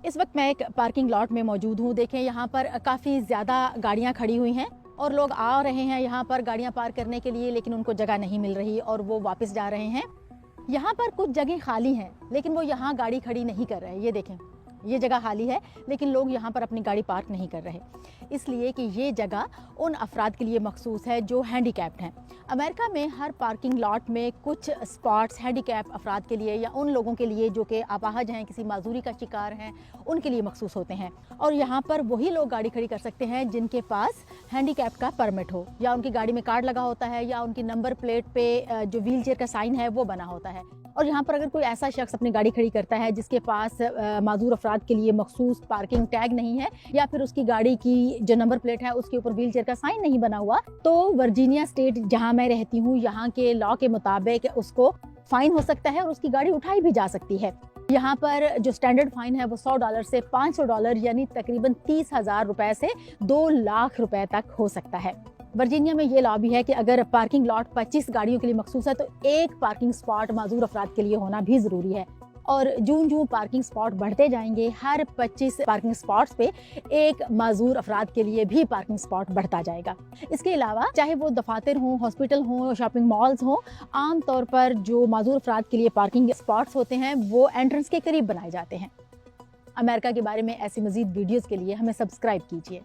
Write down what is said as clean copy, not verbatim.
इस वक्त मैं एक पार्किंग लॉट में मौजूद हूँ। देखें यहाँ पर काफ़ी ज़्यादा गाड़ियाँ खड़ी हुई हैं और लोग आ रहे हैं यहाँ पर गाड़ियाँ पार्क करने के लिए, लेकिन उनको जगह नहीं मिल रही और वो वापस जा रहे हैं। यहाँ पर कुछ जगह खाली हैं, लेकिन वो यहाँ गाड़ी खड़ी नहीं कर रहे। ये देखें, ये जगह खाली है लेकिन लोग यहाँ पर अपनी गाड़ी पार्क नहीं कर रहे, इसलिए कि ये जगह उन अफराद के लिए मखसूस है जो हैंडीकैप्ड हैं। अमेरिका में हर पार्किंग लॉट में कुछ स्पॉट्स हैंडीकैप अफराद के लिए या उन लोगों के लिए जो कि अपाहज हैं, किसी माजूरी का शिकार हैं, उनके लिए मखसूस होते हैं। और यहाँ पर वही लोग गाड़ी खड़ी कर सकते हैं जिनके पास हैंडीकैप का परमिट हो, या उनकी गाड़ी में कार्ड लगा होता है, या उनकी नंबर प्लेट पे जो व्हील चेयर का साइन है वो बना होता है। और यहाँ पर अगर कोई ऐसा शख्स अपनी गाड़ी खड़ी करता है जिसके पास माजूर अफराद के लिए मखसूस पार्किंग टैग नहीं है, या फिर उसकी गाड़ी की जो नंबर प्लेट है उसके ऊपर व्हील चेयर का साइन नहीं बना हुआ, तो वर्जीनिया स्टेट जहाँ मैं रहती हूँ, यहाँ के लॉ के मुताबिक उसको फाइन हो सकता है और उसकी गाड़ी उठाई भी जा सकती है। यहाँ पर जो स्टैंडर्ड फाइन है वो $100 से $500 यानी तकरीबन 30,000 रुपए से 2 लाख रुपए तक हो सकता है। वर्जीनिया में ये लॉ भी है कि अगर पार्किंग लॉट 25 गाड़ियों के लिए मखसूस है तो एक पार्किंग स्पॉट माजूर अफराद के लिए होना भी ज़रूरी है। और जूं पार्किंग स्पॉट बढ़ते जाएंगे, हर 25 पार्किंग स्पॉट्स पे एक माजूर अफराद के लिए भी पार्किंग स्पॉट बढ़ता जाएगा। इसके अलावा चाहे वो दफातर हों, हॉस्पिटल हों, शॉपिंग मॉल्स हों, आम तौर पर जो माजूर अफराद के लिए पार्किंग स्पॉट्स होते हैं वो एंट्रेंस के करीब बनाए जाते हैं। अमेरिका के बारे में ऐसी मज़ीद वीडियोज़ के लिए हमें सब्सक्राइब कीजिए।